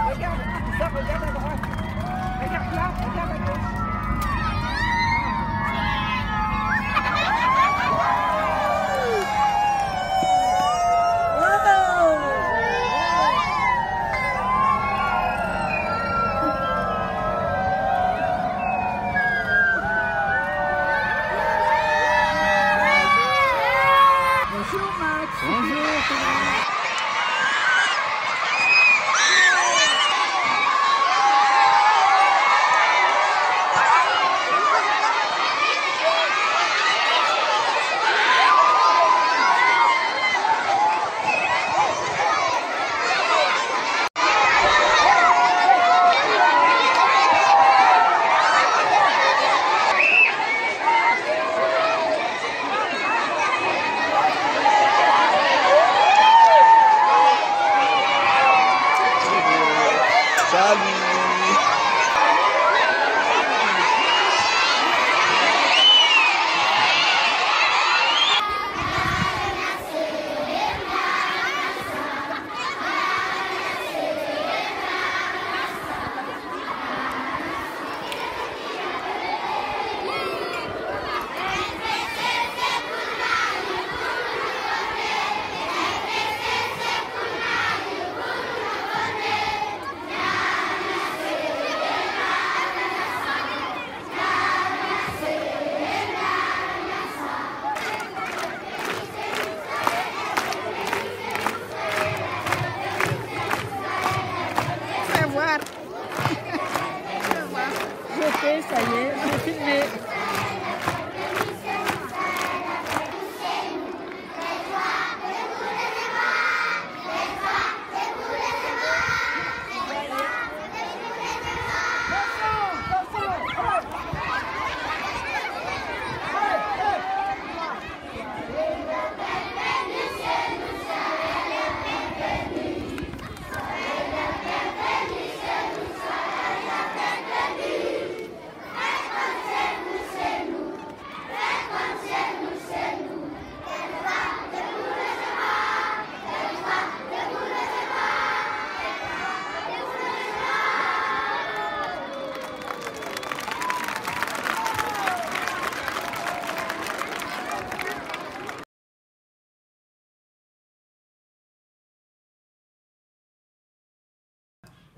regarde à droite. Regarde là, regarde à gauche. Bonjour Max. Bonjour. Ça y est, j'ai filmé.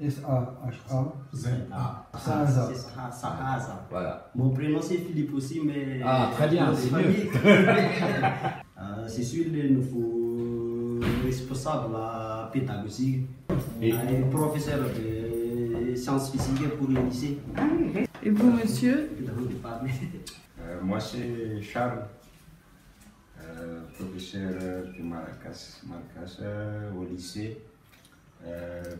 S-A-H-A. Z-A. Sahaza. Voilà. Mon prénom c'est Philippe aussi, mais. Ah, très bien, c'est mieux. C'est sûr, il nous faut responsable à pédagogie Et professeur de sciences physiques pour le lycée. Et vous, monsieur? Moi, c'est Charles, professeur de Maracas au lycée,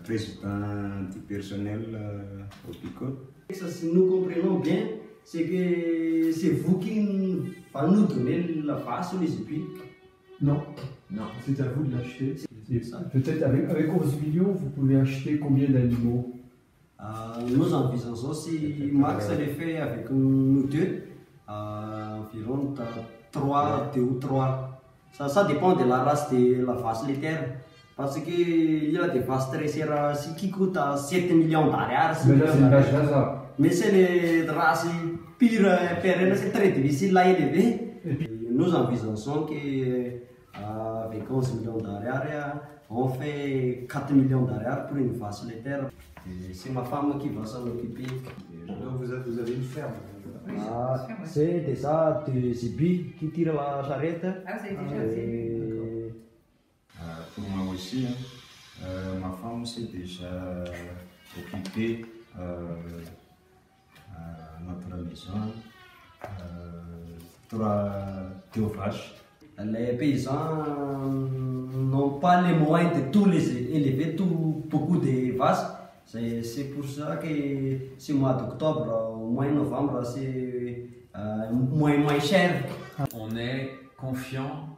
président du personnel au PICO. Si nous comprenons bien, c'est que c'est vous qui va nous donner la face sur les épis. Non, non. c'est à vous de l'acheter. C'est ça. Peut-être avec 11 millions, vous pouvez acheter combien d'animaux? Nous envisageons, si Max le fait avec nous deux, environ 2 ou 3. Ça dépend de la race de la vache laitière. Parce qu'il y a des vaches dressées qui coûtent 7 millions $. Mais là, c'est une vache Lhasa. Mais c'est les races pires, pérennes, c'est très difficile à élever. Nous envisageons qu'avec 11 millions $, on fait 4 millions $ pour une vache laitière. C'est ma femme qui va s'en occuper. Donc vous avez une ferme. C'est déjà des ébis qui tirent la charrette. Ah, c'est déjà fait. Pour moi aussi, ma femme s'est déjà occupée à notre maison. 2 vaches. Les paysans n'ont pas les moyens de tous les élever, beaucoup de vaches. C'est pour ça que ce mois d'octobre, au mois de novembre, c'est moins cher. On est confiant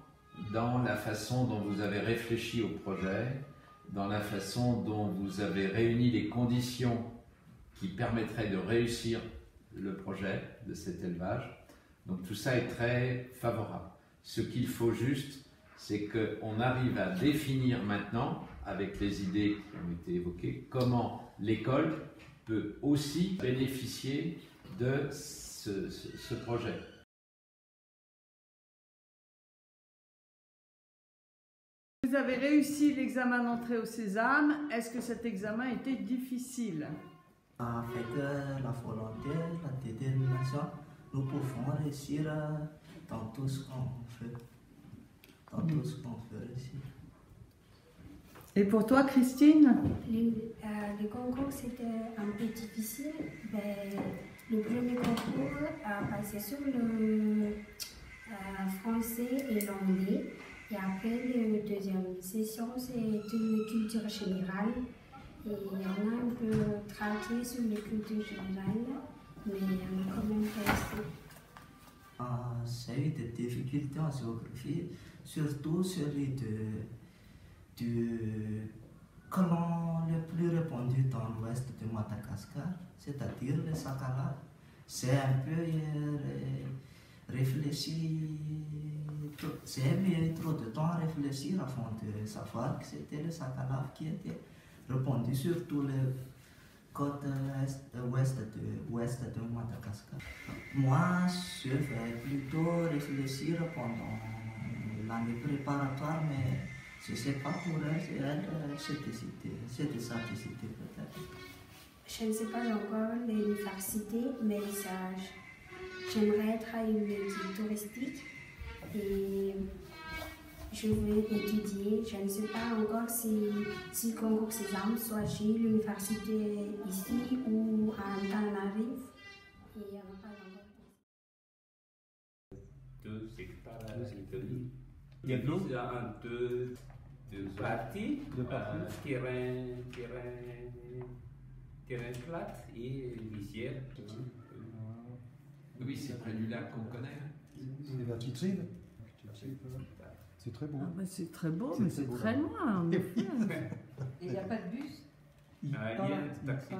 dans la façon dont vous avez réfléchi au projet, dans la façon dont vous avez réuni les conditions qui permettraient de réussir le projet de cet élevage. Donc tout ça est très favorable. Ce qu'il faut juste, c'est qu'on arrive à définir maintenant avec les idées qui ont été évoquées, comment l'école peut aussi bénéficier de ce projet. Vous avez réussi l'examen d'entrée au Sésame. Est-ce que cet examen était difficile? Avec la volonté, la détermination, nous pouvons réussir dans tout ce qu'on fait. Dans tout ce qu'on fait réussir. Et pour toi, Christine? Le concours, c'était un peu difficile. Mais le premier concours a passé sur le français et l'anglais. Et après, la deuxième session, c'est une culture générale. Et on a un peu traqué sur la culture générale, mais on a quand même réussi. J'ai eu des difficultés en géographie, surtout celui du colon le plus répandu dans l'ouest de Madagascar, c'est-à-dire le Sakala. C'est un peu réfléchi, j'ai mis trop de temps à réfléchir avant de savoir que c'était le Sakala qui était répandu sur tout le côte ouest de Madagascar. Moi, je vais plutôt réfléchir pendant l'année préparatoire, mais je ne sais pas pour elle, c'était ça décidé peut-être. Je ne sais pas encore l'université, mais j'aimerais être à une guide touristique et je vais étudier. Je ne sais pas encore si le concours Sésame soit chez l'université ici ou à Antananarivo. Et on n'a pas encore. 2 hectares à l'Italie. Il y a deux parties, terrain plat et lisière. Oui, c'est près du lac qu'on connaît. C'est la petite rive. C'est très beau. Ah ben c'est très beau, mais c'est très loin. En effet. Et il n'y a pas de bus? Il y a un taxi.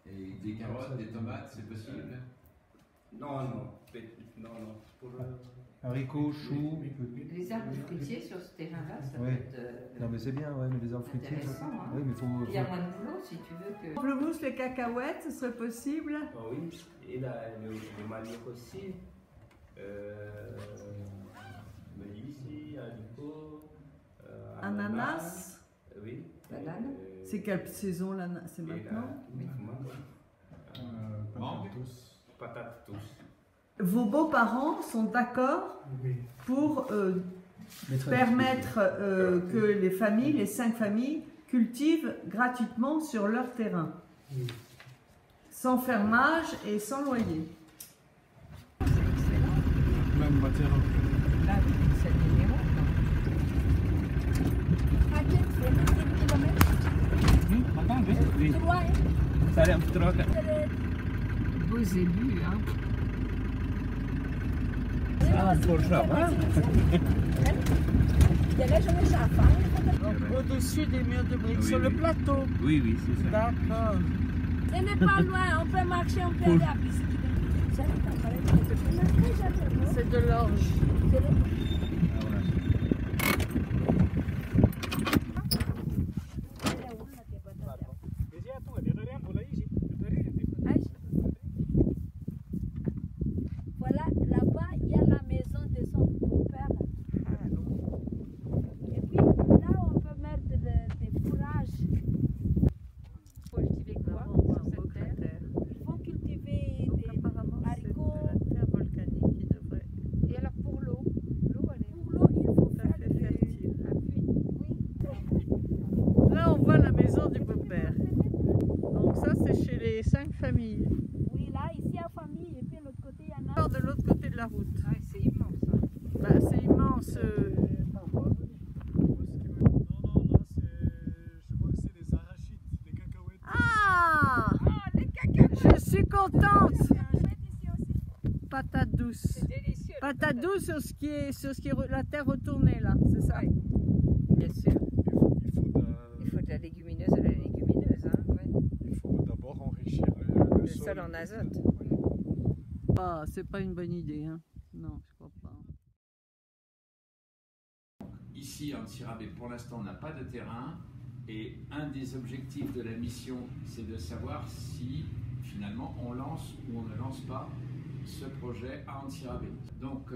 Et des carottes, des tomates, c'est possible? Non. Pour Haricots, choux. Les arbres fruitiers sur ce terrain-là, ça Ouais. peut être Non mais c'est bien, ouais, mais les arbres fruitiers. intéressant. Hein. Oui, mais Il y a moins de boulot si tu veux que. Pamplemousse, les cacahuètes, ce serait possible? oui, et le manioc aussi. Maïs, haricots, Ananas? Oui. Banane. C'est quelle saison là? C'est maintenant? Patates tous. Vos beaux-parents sont d'accord pour permettre que les familles, les 5 familles, cultivent gratuitement sur leur terrain, sans fermage et sans loyer. Même matière. Là, c'est le numéro. Beaux élus, hein. Au-dessus des murs de briques, sur le plateau. Oui, c'est ça. D'accord. Ce n'est pas loin, on peut marcher, on peut aller à C'est de l'orge. Voilà, là-bas, il y a la maison de son beau-père. Et puis, là, on peut mettre des fourrages. Cultiver quoi sur cette terre? Il faut cultiver Donc des apparemment c'est haricots. de la terre volcanique qui devrait Et alors pour l'eau? L'eau, elle est Pour l'eau, il faut tout à faire fait fertile. oui. Là on voit la maison du beau-père. Donc ça c'est chez les 5 familles. Oui, là, ici, il y a famille, et puis de l'autre côté, il y en a. Alors, de l'autre côté de la route. Ah, c'est immense. Hein. Bah, c'est immense. Non, là, je crois que c'est les arachides, les cacahuètes. Ah, Les cacahuètes. je suis contente. Il y a un chouette ici aussi. Patate douce. C'est délicieux. Patate douce sur ce qui est la terre retournée là, c'est ça? Bien sûr. Il faut Il faut de la légumineuse à la légumineuse. Hein. Ouais. il faut d'abord enrichir Le sol en azote. Ah, c'est pas une bonne idée, hein. Non, je crois pas. ici en Tirabé, pour l'instant, on n'a pas de terrain. Et un des objectifs de la mission, c'est de savoir si finalement on lance ou on ne lance pas ce projet à Antirabé. Donc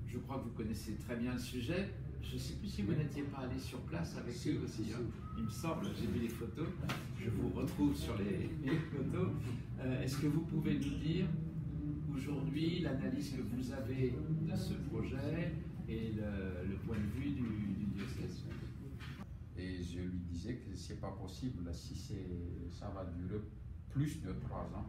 je crois que vous connaissez très bien le sujet. Je ne sais plus si vous n'étiez pas allé sur place avec eux aussi. Hein. Il me semble, j'ai vu les photos. Je vous retrouve sur les photos. Est-ce que vous pouvez nous dire aujourd'hui l'analyse que vous avez de ce projet et le point de vue du diocèse? Et je lui disais que c'est pas possible si ça va durer plus de 3 ans.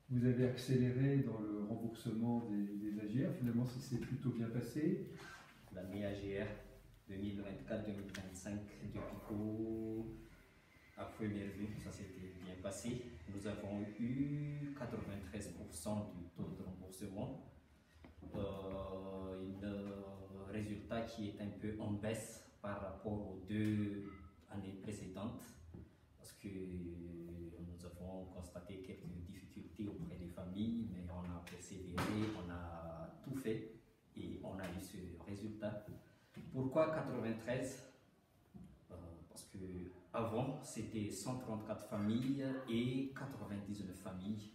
Vous avez accéléré dans le remboursement des AGR. Finalement, ça s'est plutôt bien passé. L'année AGR 2024-2025, depuis qu'à première vue, ça s'était bien passé. Nous avons eu 93% du taux de remboursement. Un résultat qui est un peu en baisse par rapport aux 2 années précédentes, parce que nous avons constaté quelques difficultés auprès des familles, mais on a persévéré, on a tout fait et on a eu ce résultat. Pourquoi 93? Parce que avant c'était 134 familles et 99 familles.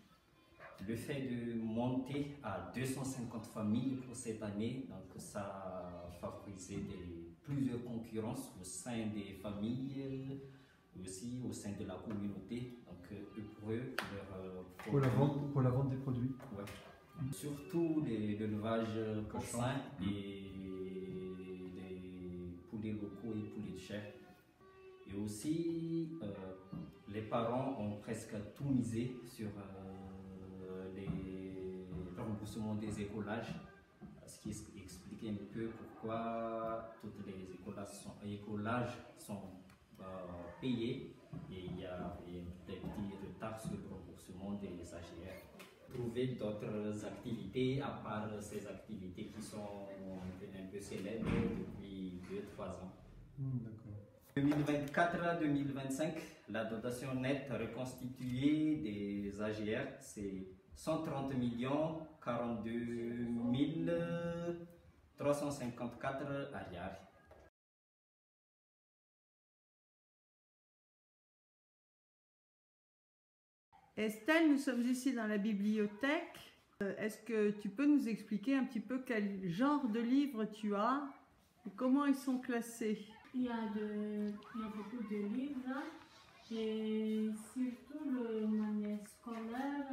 Le fait de monter à 250 familles pour cette année, donc ça a favorisé plusieurs concurrences au sein des familles, aussi au sein de la communauté. Donc pour eux, pour la vente des produits. Ouais. Surtout l'élevage porcin et les poulets locaux et poulets de chair. Et aussi, les parents ont presque tout misé sur le remboursement des écolages, ce qui explique un peu pourquoi toutes les écolages sont payés et il y a des petits retards sur le remboursement des AGR. Trouver d'autres activités à part ces activités qui sont un peu célèbres depuis 2-3 ans. D'accord. 2024-2025, la dotation nette reconstituée des AGR, c'est 130 42 354 ariari. Estelle, nous sommes ici dans la bibliothèque. Est-ce que tu peux nous expliquer un petit peu quel genre de livres tu as et comment ils sont classés? Il y a beaucoup de livres et surtout le manuel scolaire,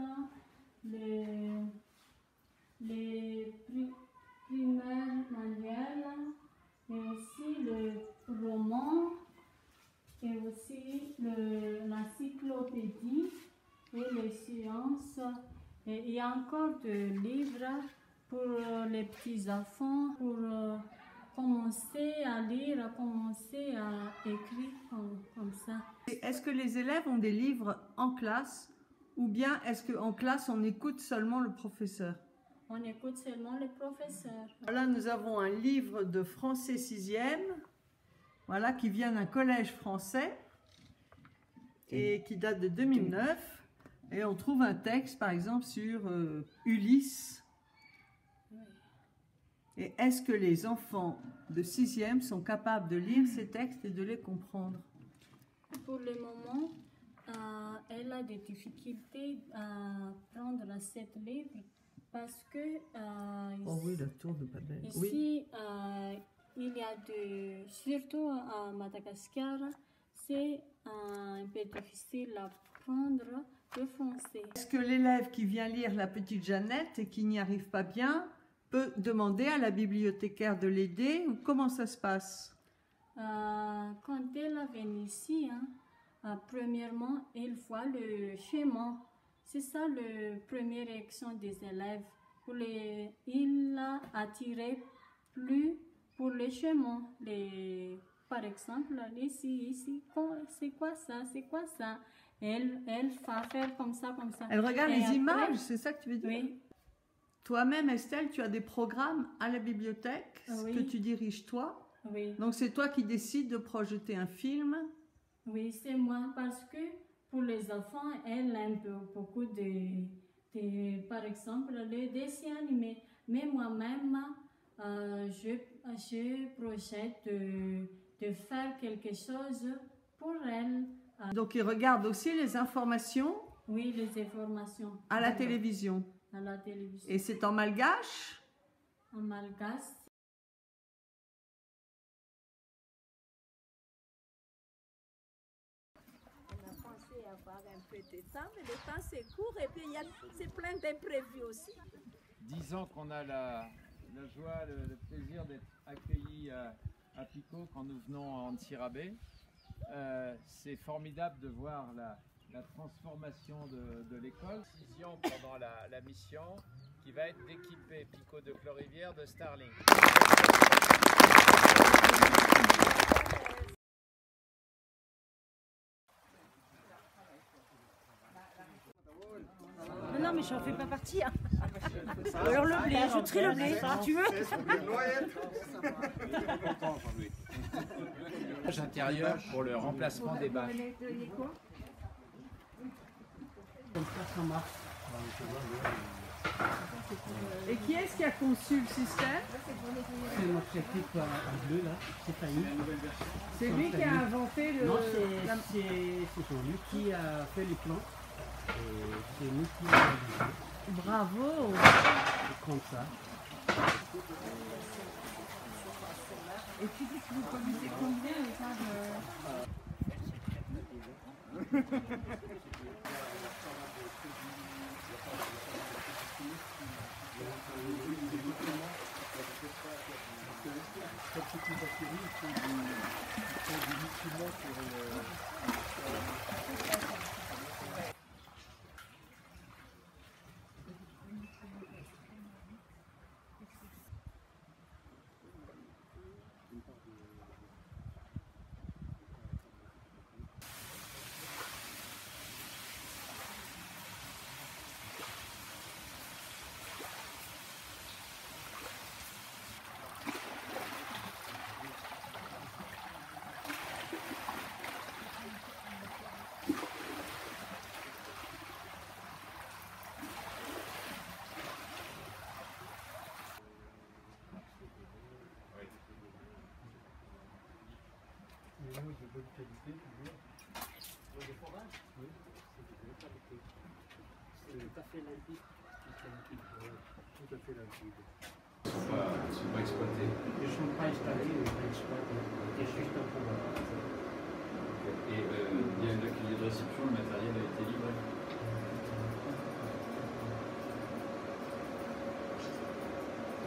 les primaires manuels, et aussi le roman, et aussi l'encyclopédie et les sciences. Et il y a encore des livres pour les petits enfants, pour commencer à lire, commencer à écrire comme ça. Est-ce que les élèves ont des livres en classe ou bien est-ce qu'en classe on écoute seulement le professeur? On écoute seulement le professeur. Là nous avons un livre de français 6e, voilà, qui vient d'un collège français et qui date de 2009. Et on trouve un texte par exemple sur Ulysse. Oui. Et est-ce que les enfants de 6e sont capables de lire ces textes et de les comprendre? Pour le moment, elle a des difficultés à prendre cet livre parce que oh oui, la tour de Babel. Ici, Oui. Il y a surtout à Madagascar, c'est un peu difficile à prendre le français. Est-ce que l'élève qui vient lire La Petite Jeannette et qui n'y arrive pas bien peut demander à la bibliothécaire de l'aider ou comment ça se passe? Quand elle vient ici, premièrement, elle voit le chemin. C'est ça la première réaction des élèves. Il a attiré plus pour les chemins. Par exemple, ici, c'est quoi ça? C'est quoi ça? Elle va faire comme ça, comme ça. Elle regarde et les après, images, c'est ça que tu veux dire? Oui. Toi-même, Estelle, tu as des programmes à la bibliothèque Oui. que tu diriges toi. Oui. Donc c'est toi qui décides de projeter un film. Oui, c'est moi parce que pour les enfants, elle aime beaucoup par exemple, les dessins animés. Mais moi-même, je projette de faire quelque chose pour elle. Donc, il regarde aussi les informations. Oui, les informations. À la télévision. À la télévision. Et c'est en malgache? En malgache. Avoir un peu de temps, mais le temps c'est court et puis c'est plein d'imprévus aussi. 10 ans qu'on a la joie, le plaisir d'être accueillis à Pico quand nous venons en Nsirabé. C'est formidable de voir la transformation de l'école. Décision pendant la mission qui va être d'équiper Pico de Clorivière de Starlink. Non, mais j'en fais pas partie. Hein. Alors le blé, je trie le blé, si tu veux. Intérieur pour le remplacement des bâches. Et qui est-ce qui a conçu le système? C'est notre équipe en bleu là, c'est Fanny. C'est lui qui a inventé le... Non, c'est lui qui a fait les plans. Et c'est nous qui l'avons réalisé. Bravo! Comme ça. Et tu dis que vous produisez combien De bonne qualité, toujours. Le forage? Oui, c'est tout à fait limpide. Tout à fait limpide. Ils sont pas exploités. Ils ne sont pas installés, ils sont exploités. C'est juste un problème. Et il y a une accueillie de réception, le matériel a été livré.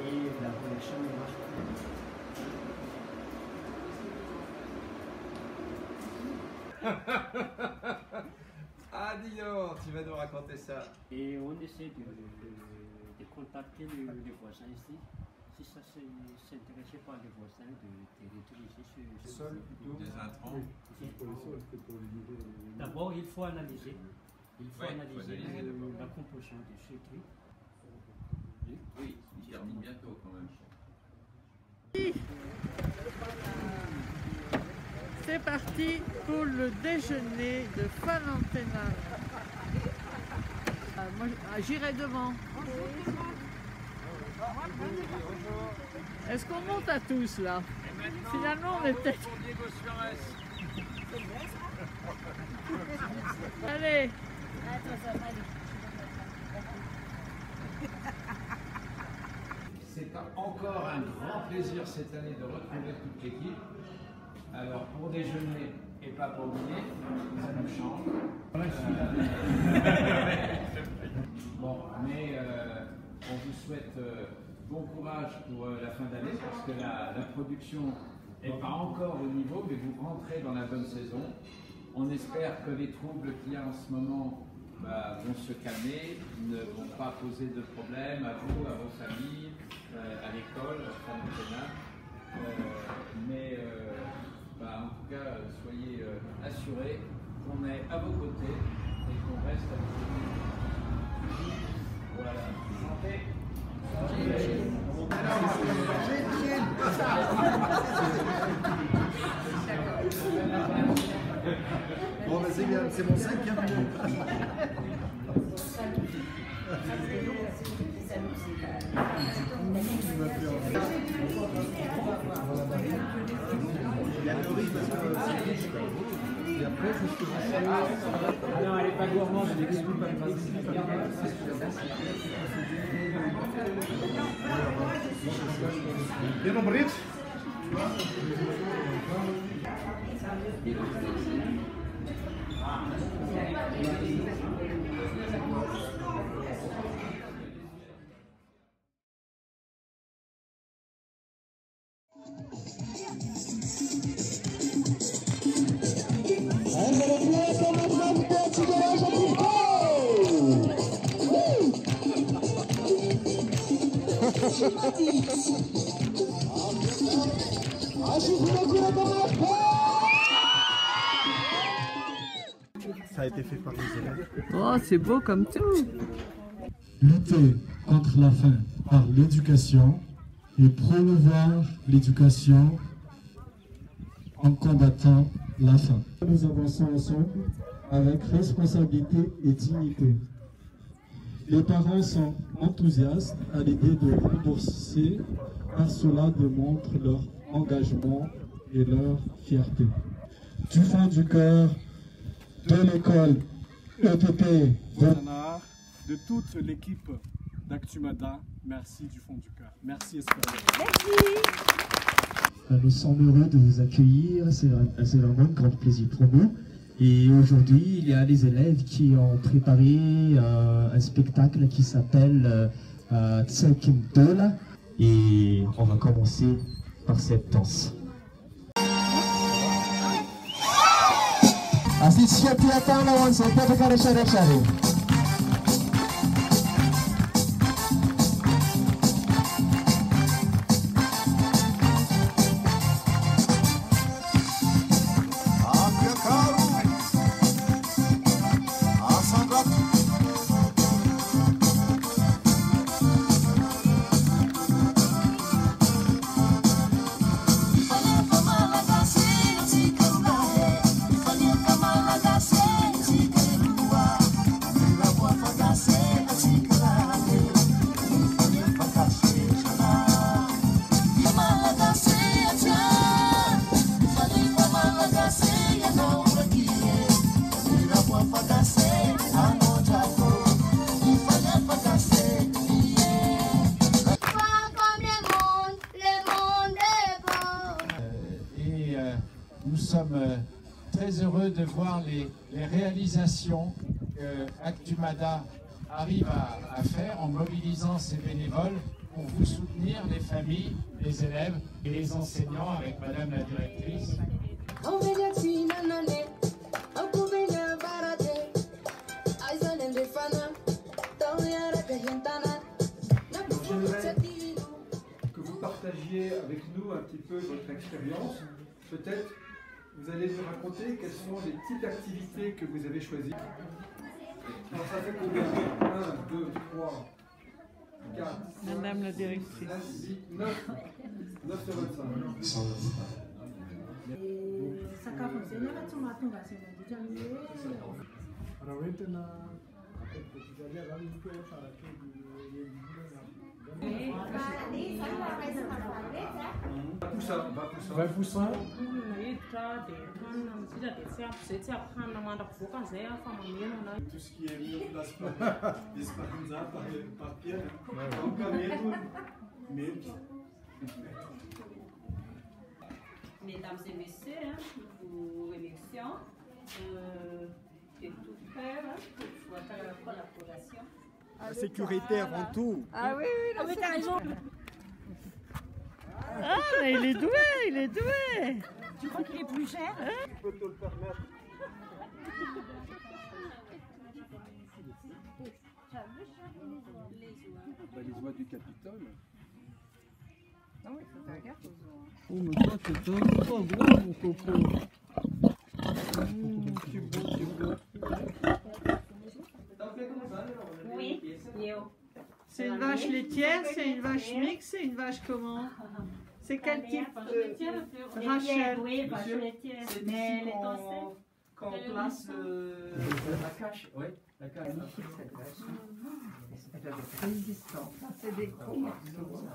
Et la connexion marche pas. Ah dis donc, tu vas nous raconter ça. Et on essaie de contacter les voisins ici. Si ça s'intéressait par les voisins, de réutiliser ce sol plutôt. Des intrants. D'abord, il faut analyser. Il faut analyser la composition de ce truc. Oui, il termine bientôt quand même. C'est parti pour le déjeuner de Valentina. Moi, j'irai devant. Est-ce qu'on monte à tous là? Finalement, on est peut-être... Allez. C'est encore un grand plaisir cette année de retrouver toute l'équipe. Alors pour déjeuner et pas pour dîner, ça nous change. Bon, mais on vous souhaite bon courage pour la fin d'année parce que la production n'est pas encore au niveau, mais vous rentrez dans la bonne saison. On espère que les troubles qu'il y a en ce moment vont se calmer, ne vont pas poser de problème à vous, à vos familles, à l'école, à Valentina. Mais en tout cas, soyez assurés qu'on est à vos côtés et qu'on reste à vos côtés. Voilà. Santé. Bon, c'est bien. C'est mon 5e mot. Il y a le riz parce que c'est riche. Et après, c'est ce que je sais. Non, elle n'est pas gourmande, elle n'exclut pas le Bien au bridge. Ça a été fait par les élèves. Oh, c'est beau comme tout. Lutter contre la faim par l'éducation et promouvoir l'éducation en combattant la faim. Nous avançons ensemble avec responsabilité et dignité. Les parents sont enthousiastes à l'idée de rembourser, car cela démontre leur engagement et leur fierté. Du fond du cœur de l'école EPP de toute l'équipe d'Actumada, merci du fond du cœur. Merci Espérance. Nous sommes heureux de vous accueillir, c'est vraiment un grand plaisir pour nous. Et aujourd'hui, il y a les élèves qui ont préparé un spectacle qui s'appelle Tsekim Dola. Et on va commencer par cette danse. Nous sommes très heureux de voir les réalisations que Actumada arrive à faire en mobilisant ses bénévoles pour vous soutenir, les familles, les élèves et les enseignants avec Madame la directrice. J'aimerais que vous partagiez avec nous un petit peu votre expérience. Peut-être vous allez nous raconter quelles sont les types d'activités que vous avez choisies. Alors ça fait combien? 1, 2, 3, 4, 5, Madame la directrice. 6, 8, 9. 9 sur 25. Va poussant. Tout ce qui est mis en place par Pierre. Mesdames et messieurs, nous vous remercions de tout faire pour votre collaboration. La sécurité avant tout. Ah oui, oui, oui, t'as raison. Ah, mais il est doué, il est doué. Tu crois qu'il est plus cher? Tu peux te le permettre. Les oies du Capitole. Ah oui, faut faire gaffe aux oies. Oh, mais toi, c'est un trop gros, mon coco. Tu beau, tu beau. Oui, c'est une vache laitière, c'est une vache mixte, c'est une vache comment? C'est quel type? Rachel. Oui, vache laitière. Mais elle est enceinte. Quand on place la cache, oui, la cache. Elle doit être résistante. C'est des gros morceaux.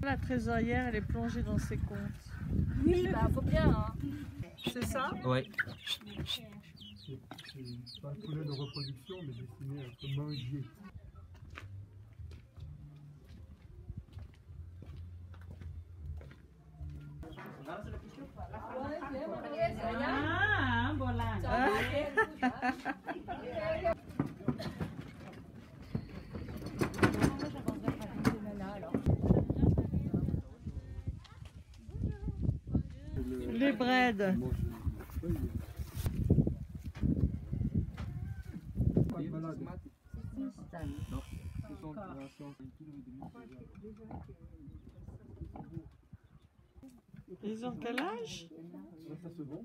La trésorière, elle est plongée dans ses comptes. Oui, bah faut bien. Hein. C'est ça? Oui. C'est pas un poulet de reproduction, mais destiné à être mangé. Ah, bola. Les braides. Ils ont quel âge? Ça se vend.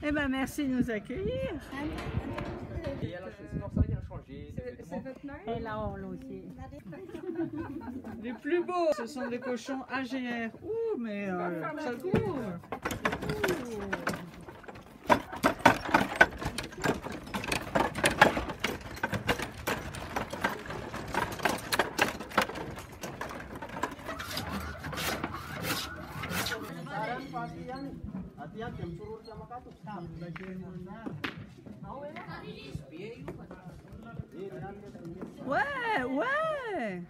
Eh ben merci de nous accueillir. Et alors, sinon, ça va changer. C'est votre mari? Et là, on l'a aussi. Les plus beaux, ce sont des cochons AGR. Ouh, mais ça court. Ouais, ouais.